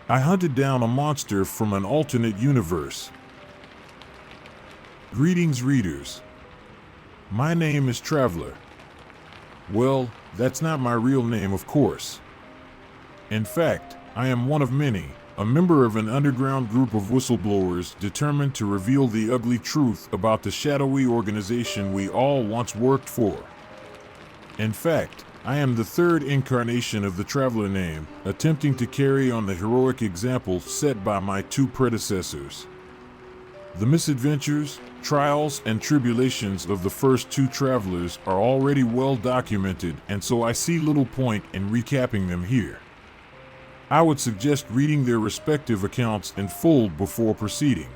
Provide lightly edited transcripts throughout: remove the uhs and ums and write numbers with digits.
I hunted down a monster from an alternate universe. Greetings, readers. My name is Traveler. Well, that's not my real name, of course. In fact, I am one of many, a member of an underground group of whistleblowers determined to reveal the ugly truth about the shadowy organization we all once worked for. In fact, I am the third incarnation of the Traveler name, attempting to carry on the heroic example set by my two predecessors. The misadventures, trials, and tribulations of the first two travelers are already well documented, and so I see little point in recapping them here. I would suggest reading their respective accounts in full before proceeding.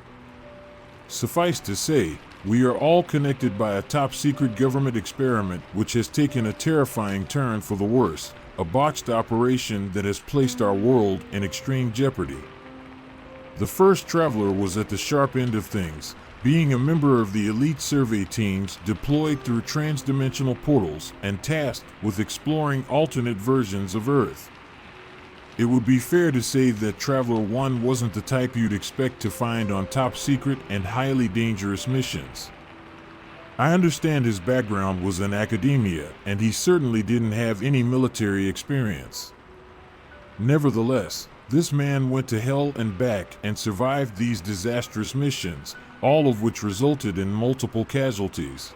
Suffice to say, we are all connected by a top-secret government experiment which has taken a terrifying turn for the worse, a botched operation that has placed our world in extreme jeopardy. The first traveler was at the sharp end of things, being a member of the elite survey teams deployed through trans-dimensional portals and tasked with exploring alternate versions of Earth. It would be fair to say that Traveler 1 wasn't the type you'd expect to find on top-secret and highly dangerous missions. I understand his background was in academia, and he certainly didn't have any military experience. Nevertheless, this man went to hell and back and survived these disastrous missions, all of which resulted in multiple casualties.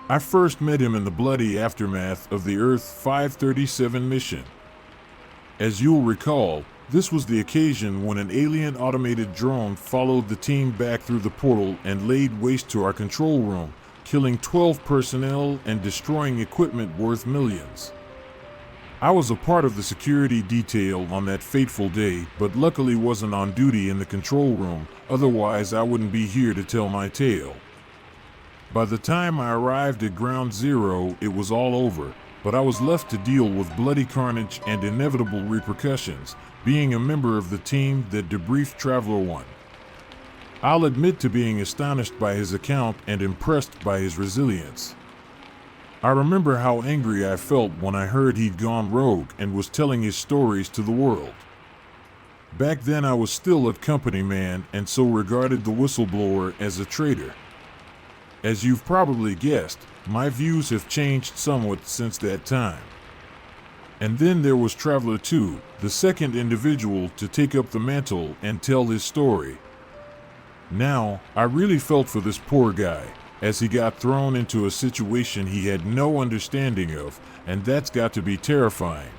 I first met him in the bloody aftermath of the Earth 537 mission. As you'll recall, this was the occasion when an alien automated drone followed the team back through the portal and laid waste to our control room, killing 12 personnel and destroying equipment worth millions. I was a part of the security detail on that fateful day, but luckily wasn't on duty in the control room, otherwise I wouldn't be here to tell my tale. By the time I arrived at Ground Zero, it was all over, but I was left to deal with bloody carnage and inevitable repercussions, being a member of the team that debriefed Traveler 1. I'll admit to being astonished by his account and impressed by his resilience. I remember how angry I felt when I heard he'd gone rogue and was telling his stories to the world. Back then I was still a company man and so regarded the whistleblower as a traitor. As you've probably guessed, my views have changed somewhat since that time. And then there was Traveler 2, the second individual to take up the mantle and tell his story. Now, I really felt for this poor guy, as he got thrown into a situation he had no understanding of, and that's got to be terrifying.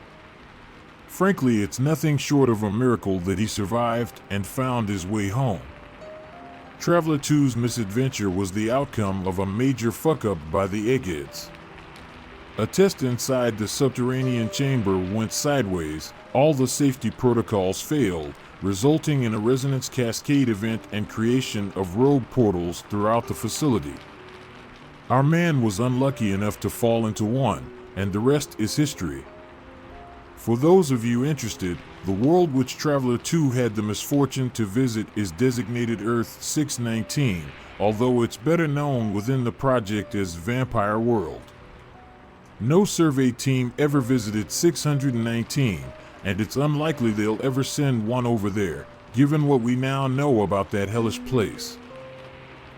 Frankly, it's nothing short of a miracle that he survived and found his way home. Traveler 2's misadventure was the outcome of a major fuck-up by the eggheads. A test inside the subterranean chamber went sideways, all the safety protocols failed, resulting in a resonance cascade event and creation of rogue portals throughout the facility. Our man was unlucky enough to fall into one, and the rest is history. For those of you interested, the world which Traveler 2 had the misfortune to visit is designated Earth 619, although it's better known within the project as Vampire World. No survey team ever visited 619, and it's unlikely they'll ever send one over there, given what we now know about that hellish place.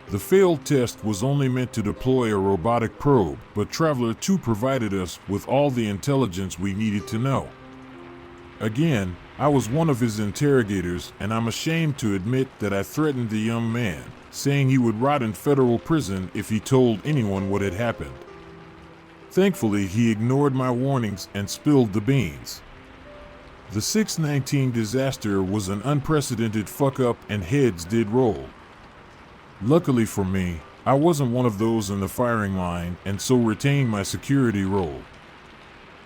The failed test was only meant to deploy a robotic probe, but Traveler 2 provided us with all the intelligence we needed to know. Again, I was one of his interrogators, and I'm ashamed to admit that I threatened the young man, saying he would rot in federal prison if he told anyone what had happened. Thankfully, he ignored my warnings and spilled the beans. The 619 disaster was an unprecedented fuck-up and heads did roll. Luckily for me, I wasn't one of those in the firing line and so retained my security role.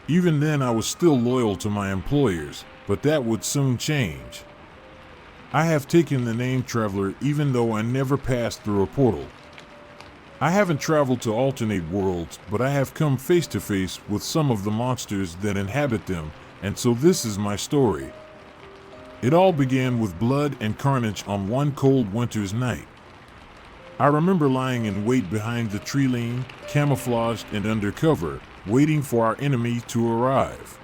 Even then I was still loyal to my employers, but that would soon change. I have taken the name Traveler even though I never passed through a portal. I haven't traveled to alternate worlds, but I have come face to face with some of the monsters that inhabit them, and so this is my story. It all began with blood and carnage on one cold winter's night. I remember lying in wait behind the tree line, camouflaged and undercover, waiting for our enemy to arrive.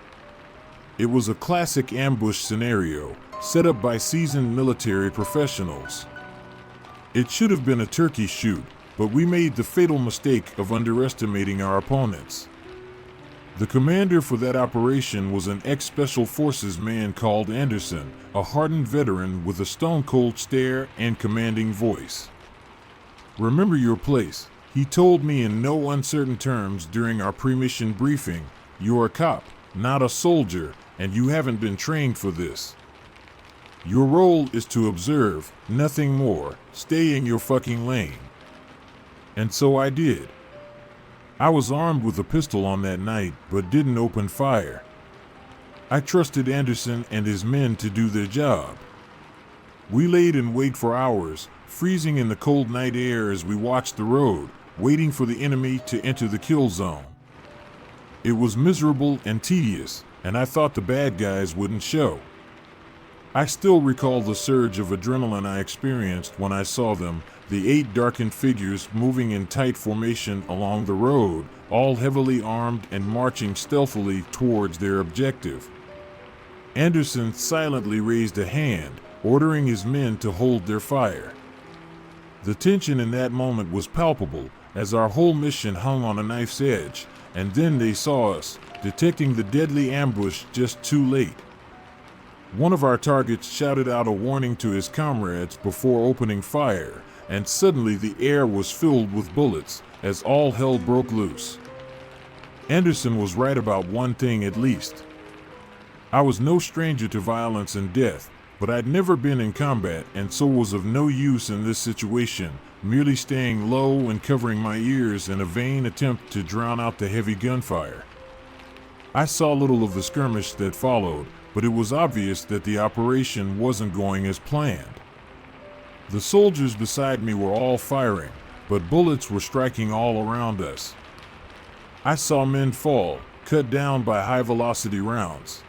It was a classic ambush scenario, set up by seasoned military professionals. It should have been a turkey shoot, but we made the fatal mistake of underestimating our opponents. The commander for that operation was an ex-Special Forces man called Anderson, a hardened veteran with a stone-cold stare and commanding voice. "Remember your place," he told me in no uncertain terms during our pre-mission briefing. "You're a cop, not a soldier, and you haven't been trained for this. Your role is to observe, nothing more. Stay in your fucking lane." And so I did. I was armed with a pistol on that night, but didn't open fire. I trusted Anderson and his men to do their job. We laid in wait for hours, freezing in the cold night air as we watched the road, waiting for the enemy to enter the kill zone. It was miserable and tedious, and I thought the bad guys wouldn't show. I still recall the surge of adrenaline I experienced when I saw them, the 8 darkened figures moving in tight formation along the road, all heavily armed and marching stealthily towards their objective. Anderson silently raised a hand, ordering his men to hold their fire. The tension in that moment was palpable, as our whole mission hung on a knife's edge, and then they saw us, detecting the deadly ambush just too late. One of our targets shouted out a warning to his comrades before opening fire, and suddenly the air was filled with bullets as all hell broke loose. Anderson was right about one thing at least. I was no stranger to violence and death, but I'd never been in combat and so was of no use in this situation, merely staying low and covering my ears in a vain attempt to drown out the heavy gunfire. I saw little of the skirmish that followed, but it was obvious that the operation wasn't going as planned. The soldiers beside me were all firing, but bullets were striking all around us. I saw men fall, cut down by high-velocity rounds.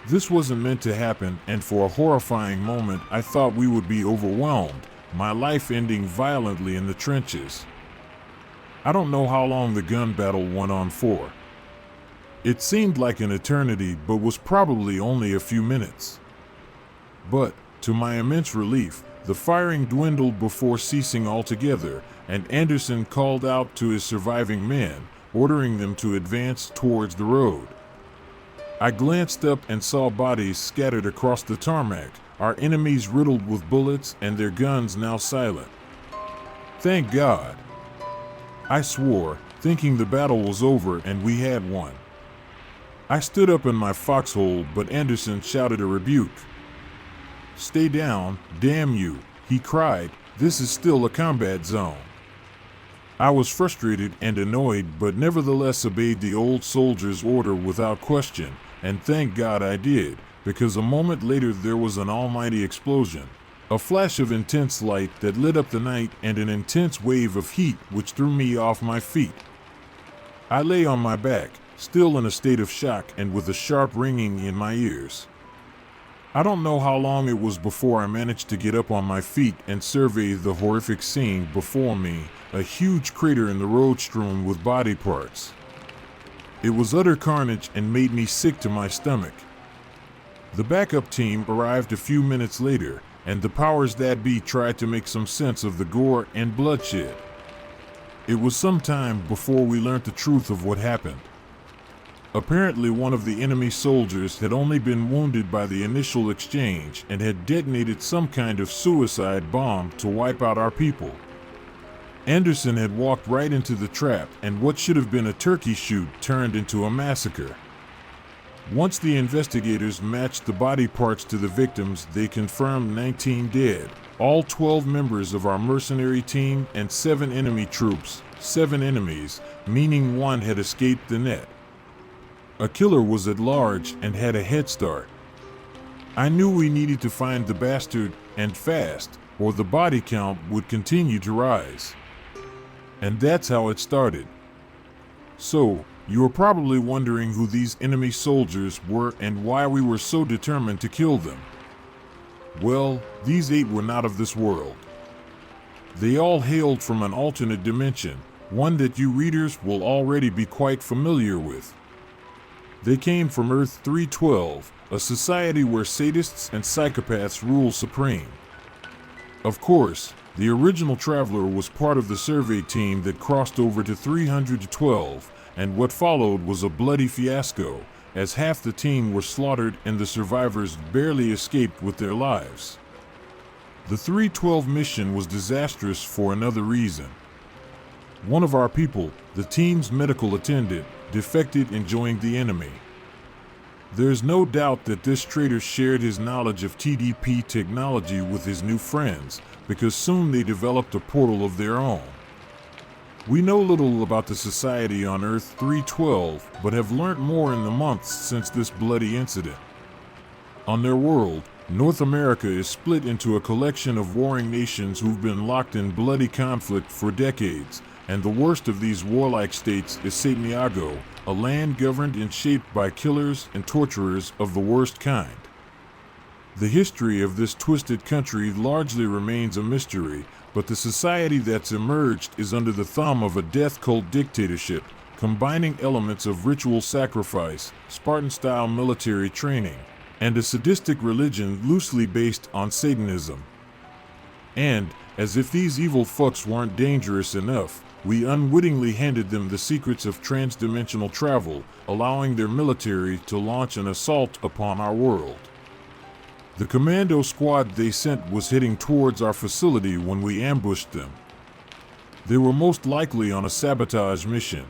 This wasn't meant to happen, and for a horrifying moment I thought we would be overwhelmed, my life ending violently in the trenches. I don't know how long the gun battle went on for. It seemed like an eternity, but was probably only a few minutes. But, to my immense relief, the firing dwindled before ceasing altogether, and Anderson called out to his surviving men, ordering them to advance towards the road. I glanced up and saw bodies scattered across the tarmac, our enemies riddled with bullets and their guns now silent. Thank God. I swore, thinking the battle was over and we had won. I stood up in my foxhole, but Anderson shouted a rebuke. "Stay down, damn you," he cried. "This is still a combat zone." I was frustrated and annoyed, but nevertheless obeyed the old soldier's order without question, and thank God I did, because a moment later there was an almighty explosion, a flash of intense light that lit up the night and an intense wave of heat which threw me off my feet. I lay on my back, still in a state of shock and with a sharp ringing in my ears. I don't know how long it was before I managed to get up on my feet and survey the horrific scene before me, a huge crater in the road strewn with body parts. It was utter carnage and made me sick to my stomach. The backup team arrived a few minutes later, and the powers that be tried to make some sense of the gore and bloodshed. It was some time before we learned the truth of what happened. Apparently, one of the enemy soldiers had only been wounded by the initial exchange and had detonated some kind of suicide bomb to wipe out our people. Anderson had walked right into the trap, and what should have been a turkey shoot turned into a massacre. Once the investigators matched the body parts to the victims, they confirmed 19 dead, all 12 members of our mercenary team and 7 enemy troops, 7 enemies, meaning one had escaped the net. A killer was at large and had a head start. I knew we needed to find the bastard, and fast, or the body count would continue to rise. And that's how it started. So, you are probably wondering who these enemy soldiers were and why we were so determined to kill them. Well, these 8 were not of this world. They all hailed from an alternate dimension, one that you readers will already be quite familiar with. They came from Earth 312, a society where sadists and psychopaths rule supreme. Of course, the original traveler was part of the survey team that crossed over to 312, and what followed was a bloody fiasco, as half the team were slaughtered and the survivors barely escaped with their lives. The 312 mission was disastrous for another reason. One of our people, the team's medical attendant, defected and joined the enemy. There's no doubt that this traitor shared his knowledge of TDP technology with his new friends, because soon they developed a portal of their own. We know little about the society on Earth 312, but have learnt more in the months since this bloody incident. On their world, North America is split into a collection of warring nations who've been locked in bloody conflict for decades, and the worst of these warlike states is Santiago, a land governed and shaped by killers and torturers of the worst kind. The history of this twisted country largely remains a mystery, but the society that's emerged is under the thumb of a death cult dictatorship, combining elements of ritual sacrifice, Spartan-style military training, and a sadistic religion loosely based on Satanism. And, as if these evil fucks weren't dangerous enough, we unwittingly handed them the secrets of transdimensional travel, allowing their military to launch an assault upon our world. The commando squad they sent was heading towards our facility when we ambushed them. They were most likely on a sabotage mission.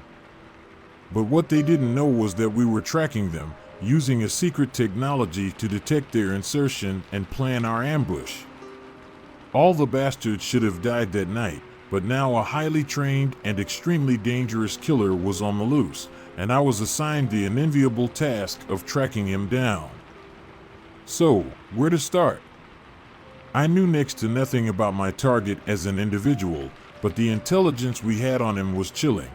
But what they didn't know was that we were tracking them, using a secret technology to detect their insertion and plan our ambush. All the bastards should have died that night, but now a highly trained and extremely dangerous killer was on the loose, and I was assigned the unenviable task of tracking him down. So, where to start? I knew next to nothing about my target as an individual, but the intelligence we had on him was chilling.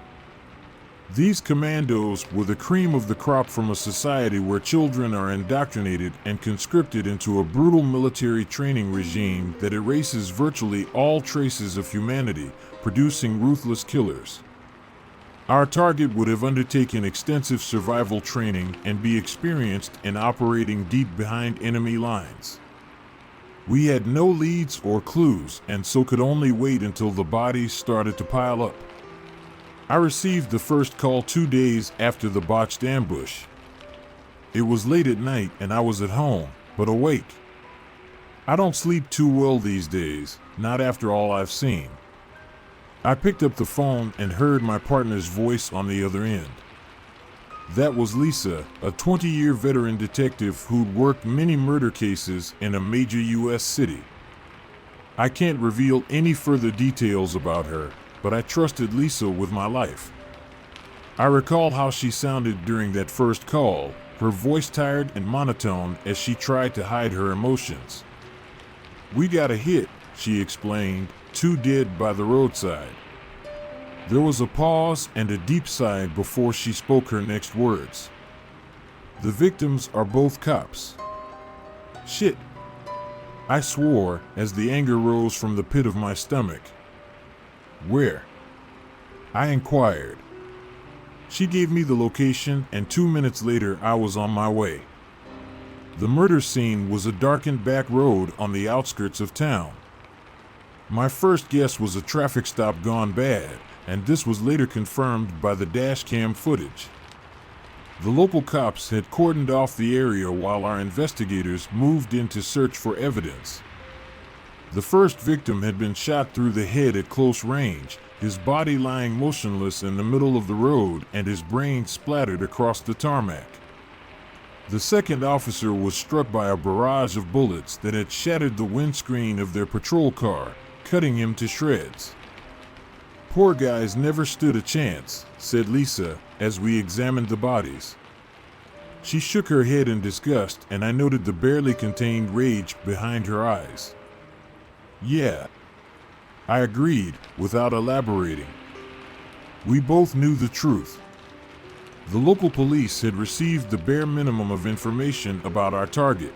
These commandos were the cream of the crop from a society where children are indoctrinated and conscripted into a brutal military training regime that erases virtually all traces of humanity, producing ruthless killers. Our target would have undertaken extensive survival training and be experienced in operating deep behind enemy lines. We had no leads or clues, and so could only wait until the bodies started to pile up. I received the first call 2 days after the botched ambush. It was late at night and I was at home, but awake. I don't sleep too well these days, not after all I've seen. I picked up the phone and heard my partner's voice on the other end. That was Lisa, a 20-year veteran detective who'd worked many murder cases in a major U.S. city. I can't reveal any further details about her, but I trusted Lisa with my life. I recall how she sounded during that first call, her voice tired and monotone as she tried to hide her emotions. "We got a hit," she explained, "2 dead by the roadside." There was a pause and a deep sigh before she spoke her next words. "The victims are both cops." "Shit," I swore as the anger rose from the pit of my stomach. "Where?" I inquired. She gave me the location, and 2 minutes later I was on my way. The murder scene was a darkened back road on the outskirts of town. My first guess was a traffic stop gone bad, and this was later confirmed by the dashcam footage. The local cops had cordoned off the area while our investigators moved in to search for evidence. The first victim had been shot through the head at close range, his body lying motionless in the middle of the road and his brain splattered across the tarmac. The second officer was struck by a barrage of bullets that had shattered the windscreen of their patrol car, cutting him to shreds. "Poor guys never stood a chance," said Lisa, as we examined the bodies. She shook her head in disgust, and I noted the barely contained rage behind her eyes. "Yeah," I agreed, without elaborating. We both knew the truth. The local police had received the bare minimum of information about our target.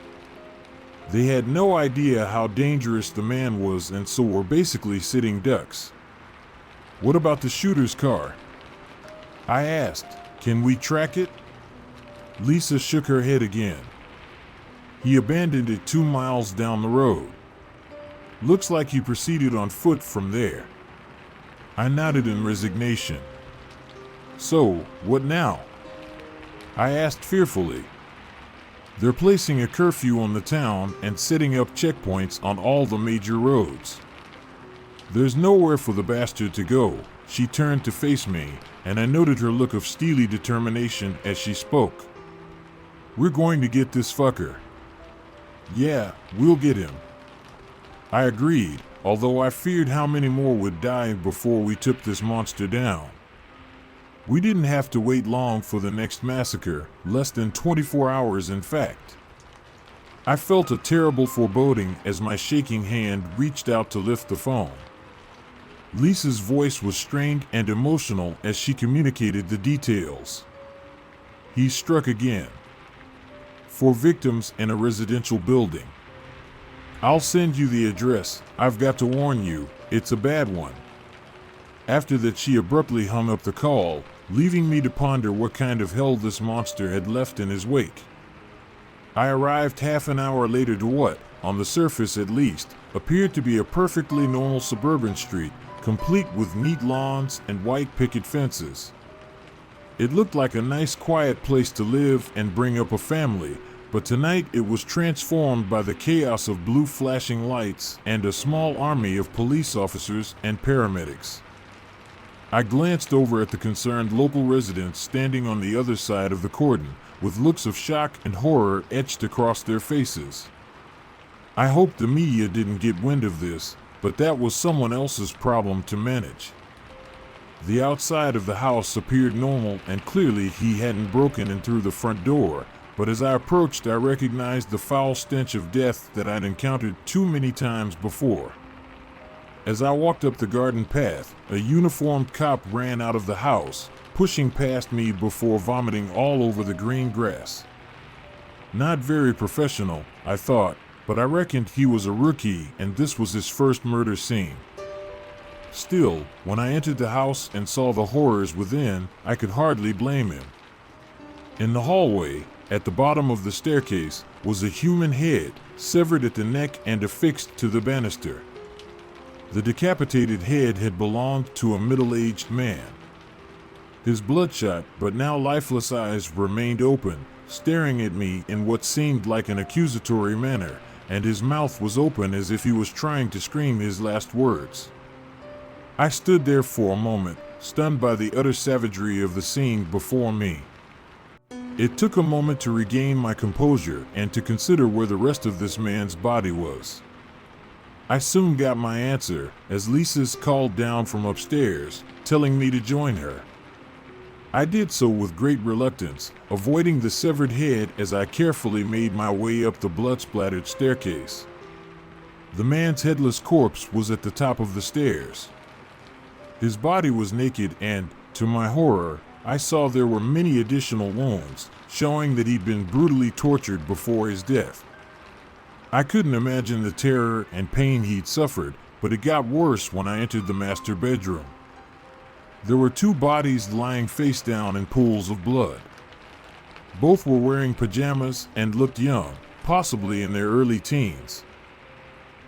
They had no idea how dangerous the man was and so were basically sitting ducks. "What about the shooter's car?" I asked. "Can we track it?" Lisa shook her head again. He abandoned it 2 miles down the road. Looks like he proceeded on foot from there. I nodded in resignation. So, what now? I asked fearfully. They're placing a curfew on the town and setting up checkpoints on all the major roads. There's nowhere for the bastard to go. She turned to face me, and I noted her look of steely determination as she spoke. We're going to get this fucker. Yeah, we'll get him. I agreed, although I feared how many more would die before we took this monster down. We didn't have to wait long for the next massacre, less than 24 hours in fact. I felt a terrible foreboding as my shaking hand reached out to lift the phone. Lisa's voice was strained and emotional as she communicated the details. He struck again. 4 victims in a residential building. I'll send you the address. I've got to warn you, it's a bad one. After that, she abruptly hung up the call, leaving me to ponder what kind of hell this monster had left in his wake. I arrived half an hour later to what, on the surface at least, appeared to be a perfectly normal suburban street, complete with neat lawns and white picket fences. It looked like a nice quiet place to live and bring up a family, but tonight it was transformed by the chaos of blue flashing lights and a small army of police officers and paramedics. I glanced over at the concerned local residents standing on the other side of the cordon, with looks of shock and horror etched across their faces. I hoped the media didn't get wind of this, but that was someone else's problem to manage. The outside of the house appeared normal, and clearly he hadn't broken in through the front door, but as I approached, I recognized the foul stench of death that I'd encountered too many times before. As I walked up the garden path, a uniformed cop ran out of the house, pushing past me before vomiting all over the green grass. Not very professional, I thought, but I reckoned he was a rookie and this was his first murder scene. Still, when I entered the house and saw the horrors within, I could hardly blame him. In the hallway, at the bottom of the staircase, was a human head, severed at the neck and affixed to the banister. The decapitated head had belonged to a middle-aged man. His bloodshot but now lifeless eyes remained open, staring at me in what seemed like an accusatory manner, and his mouth was open as if he was trying to scream his last words. I stood there for a moment, stunned by the utter savagery of the scene before me. It took a moment to regain my composure and to consider where the rest of this man's body was. I soon got my answer as Lisa's called down from upstairs, telling me to join her. I did so with great reluctance, avoiding the severed head as I carefully made my way up the blood-splattered staircase. The man's headless corpse was at the top of the stairs. His body was naked and, to my horror, I saw there were many additional wounds, showing that he'd been brutally tortured before his death. I couldn't imagine the terror and pain he'd suffered, but it got worse when I entered the master bedroom. There were 2 bodies lying face down in pools of blood. Both were wearing pajamas and looked young, possibly in their early teens.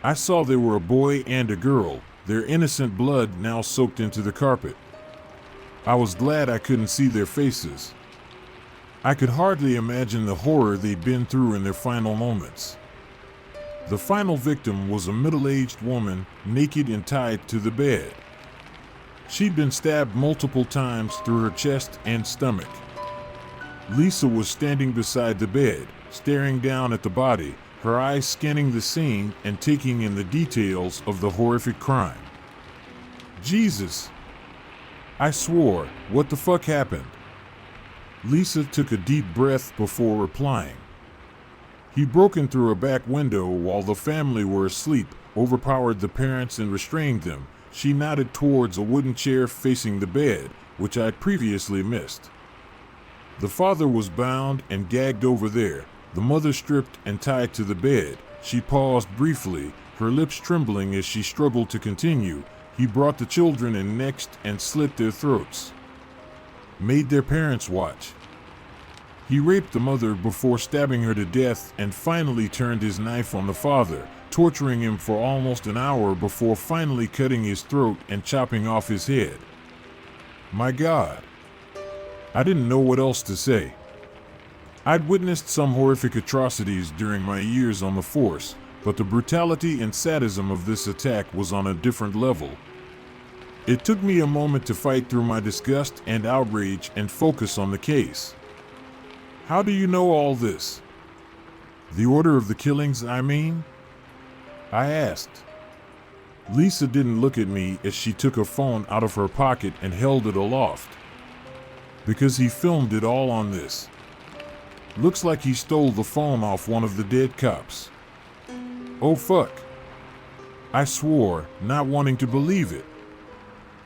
I saw they were a boy and a girl, their innocent blood now soaked into the carpet. I was glad I couldn't see their faces. I could hardly imagine the horror they'd been through in their final moments. The final victim was a middle-aged woman, naked and tied to the bed. She'd been stabbed multiple times through her chest and stomach. Lisa was standing beside the bed, staring down at the body, her eyes scanning the scene and taking in the details of the horrific crime. Jesus! I swore, what the fuck happened? Lisa took a deep breath before replying. He'd broken through a back window while the family were asleep, overpowered the parents and restrained them. She nodded towards a wooden chair facing the bed, which I'd previously missed. The father was bound and gagged over there, the mother stripped and tied to the bed. She paused briefly, her lips trembling as she struggled to continue. He brought the children in next and slit their throats. Made their parents watch. He raped the mother before stabbing her to death and finally turned his knife on the father, torturing him for almost an hour before finally cutting his throat and chopping off his head. My God. I didn't know what else to say. I'd witnessed some horrific atrocities during my years on the force, but the brutality and sadism of this attack was on a different level. It took me a moment to fight through my disgust and outrage and focus on the case. How do you know all this? The order of the killings, I mean? I asked. Lisa didn't look at me as she took a phone out of her pocket and held it aloft. Because he filmed it all on this. Looks like he stole the phone off one of the dead cops. Oh fuck. I swore, not wanting to believe it.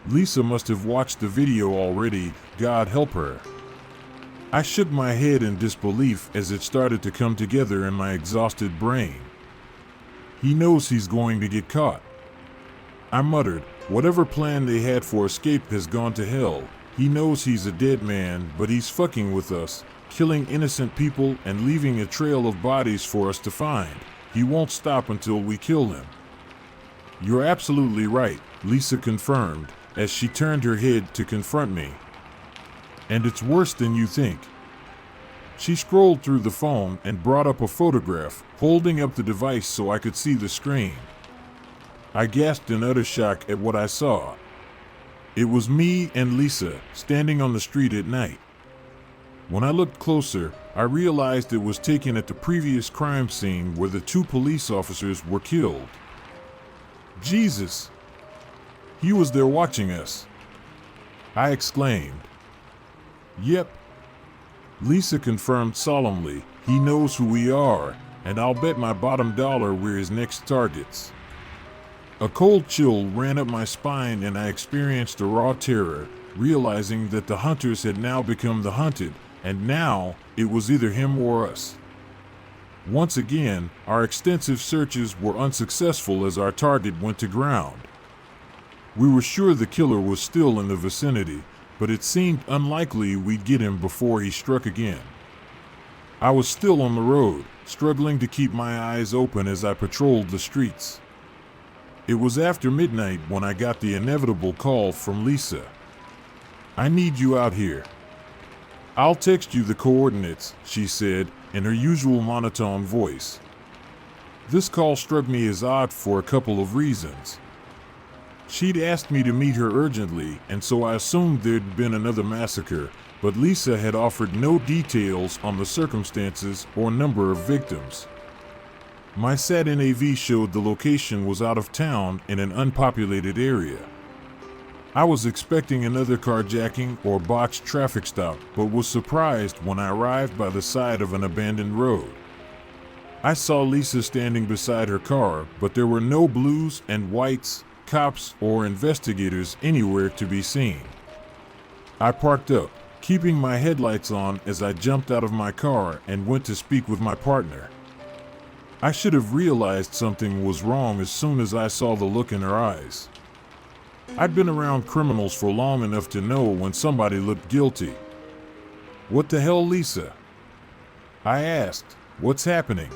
Lisa must have watched the video already, God help her. I shook my head in disbelief as it started to come together in my exhausted brain. He knows he's going to get caught. I muttered, whatever plan they had for escape has gone to hell. He knows he's a dead man, but he's fucking with us, killing innocent people and leaving a trail of bodies for us to find. He won't stop until we kill him. You're absolutely right, Lisa confirmed, as she turned her head to confront me. And it's worse than you think. She scrolled through the phone and brought up a photograph, holding up the device so I could see the screen. I gasped in utter shock at what I saw. It was me and Lisa standing on the street at night. When I looked closer, I realized it was taken at the previous crime scene where the 2 police officers were killed. Jesus! He was there watching us. I exclaimed. Yep. Lisa confirmed solemnly, he knows who we are, and I'll bet my bottom dollar we're his next targets. A cold chill ran up my spine and I experienced a raw terror, realizing that the hunters had now become the hunted, and now it was either him or us. Once again, our extensive searches were unsuccessful as our target went to ground. We were sure the killer was still in the vicinity, but it seemed unlikely we'd get him before he struck again. I was still on the road, struggling to keep my eyes open as I patrolled the streets. It was after midnight when I got the inevitable call from Lisa. I need you out here. I'll text you the coordinates, she said, in her usual monotone voice. This call struck me as odd for a couple of reasons. She'd asked me to meet her urgently, and so I assumed there'd been another massacre, but Lisa had offered no details on the circumstances or number of victims. My sat NAV showed the location was out of town in an unpopulated area. I was expecting another carjacking or botched traffic stop, but was surprised when I arrived by the side of an abandoned road. I saw Lisa standing beside her car, but there were no blues and whites, cops, or investigators anywhere to be seen. I parked up, keeping my headlights on as I jumped out of my car and went to speak with my partner. I should have realized something was wrong as soon as I saw the look in her eyes. I'd been around criminals for long enough to know when somebody looked guilty. What the hell, Lisa? I asked, what's happening?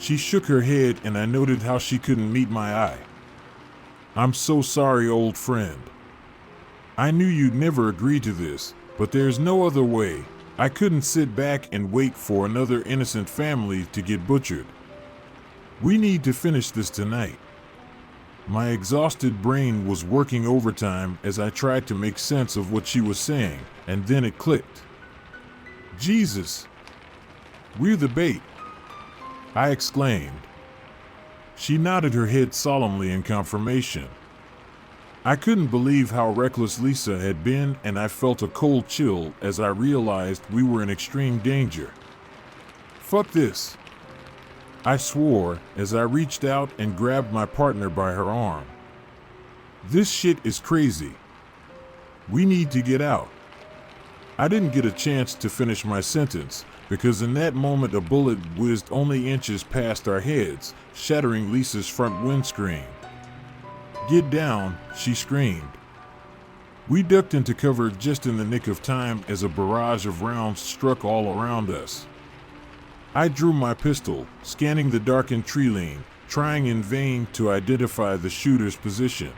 She shook her head and I noted how she couldn't meet my eye. I'm so sorry, old friend. I knew you'd never agree to this, but there's no other way. I couldn't sit back and wait for another innocent family to get butchered. We need to finish this tonight. My exhausted brain was working overtime as I tried to make sense of what she was saying, and then it clicked. Jesus! We're the bait! I exclaimed. She nodded her head solemnly in confirmation. I couldn't believe how reckless Lisa had been, and I felt a cold chill as I realized we were in extreme danger. Fuck this! I swore as I reached out and grabbed my partner by her arm. This shit is crazy. We need to get out. I didn't get a chance to finish my sentence because in that moment a bullet whizzed only inches past our heads, shattering Lisa's front windscreen. Get down, she screamed. We ducked into cover just in the nick of time as a barrage of rounds struck all around us. I drew my pistol, scanning the darkened tree lane, trying in vain to identify the shooter's position.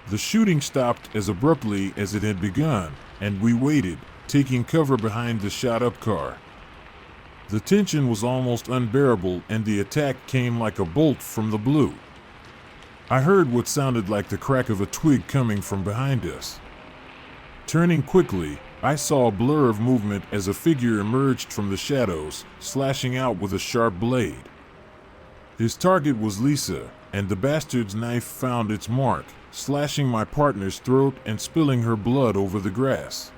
The shooting stopped as abruptly as it had begun, and we waited, taking cover behind the shot-up car. The tension was almost unbearable, and the attack came like a bolt from the blue. I heard what sounded like the crack of a twig coming from behind us. Turning quickly, I saw a blur of movement as a figure emerged from the shadows, slashing out with a sharp blade. His target was Lisa, and the bastard's knife found its mark, slashing my partner's throat and spilling her blood over the grass.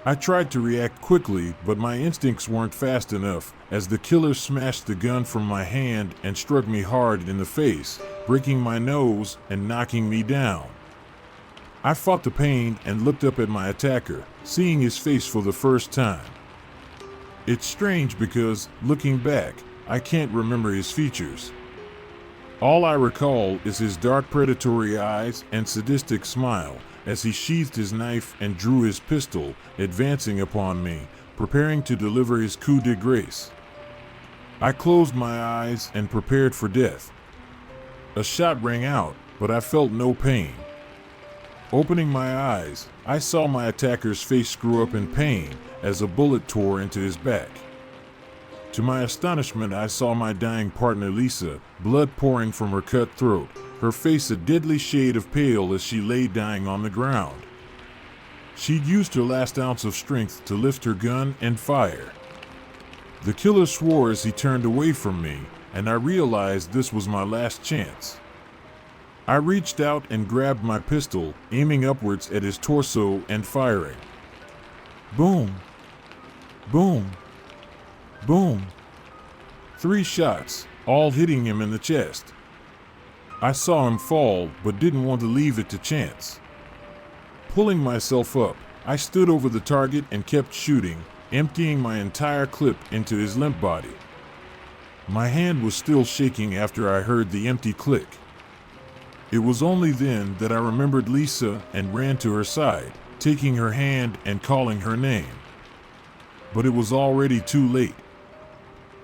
I tried to react quickly, but my instincts weren't fast enough, as the killer smashed the gun from my hand and struck me hard in the face, breaking my nose and knocking me down. I fought the pain and looked up at my attacker, seeing his face for the first time. It's strange because, looking back, I can't remember his features. All I recall is his dark predatory eyes and sadistic smile as he sheathed his knife and drew his pistol, advancing upon me, preparing to deliver his coup de grace. I closed my eyes and prepared for death. A shot rang out, but I felt no pain. Opening my eyes, I saw my attacker's face screw up in pain as a bullet tore into his back. To my astonishment, I saw my dying partner Lisa, blood pouring from her cut throat, her face a deadly shade of pale as she lay dying on the ground. She'd used her last ounce of strength to lift her gun and fire. The killer swore as he turned away from me, and I realized this was my last chance. I reached out and grabbed my pistol, aiming upwards at his torso and firing. Boom! Boom! Boom! 3 shots, all hitting him in the chest. I saw him fall, but didn't want to leave it to chance. Pulling myself up, I stood over the target and kept shooting, emptying my entire clip into his limp body. My hand was still shaking after I heard the empty click. It was only then that I remembered Lisa and ran to her side, taking her hand and calling her name. But it was already too late.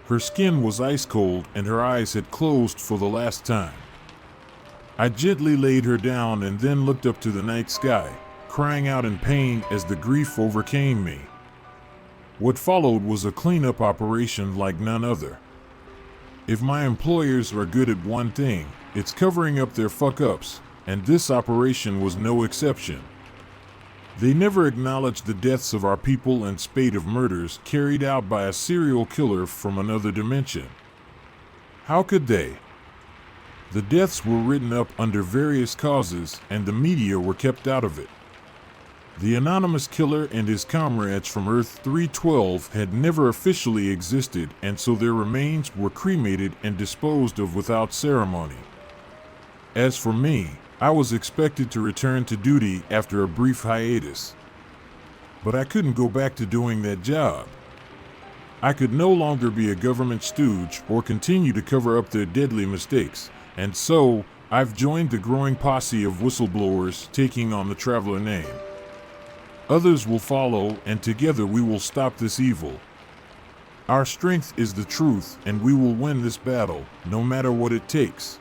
Her skin was ice cold and her eyes had closed for the last time. I gently laid her down and then looked up to the night sky, crying out in pain as the grief overcame me. What followed was a cleanup operation like none other. If my employers are good at one thing, it's covering up their fuck-ups, and this operation was no exception. They never acknowledged the deaths of our people and spate of murders carried out by a serial killer from another dimension. How could they? The deaths were written up under various causes, and the media were kept out of it. The anonymous killer and his comrades from Earth 312 had never officially existed, and so their remains were cremated and disposed of without ceremony. As for me, I was expected to return to duty after a brief hiatus. But I couldn't go back to doing that job. I could no longer be a government stooge or continue to cover up their deadly mistakes, and so I've joined the growing posse of whistleblowers taking on the Traveler name. Others will follow, and together we will stop this evil. Our strength is the truth, and we will win this battle, no matter what it takes.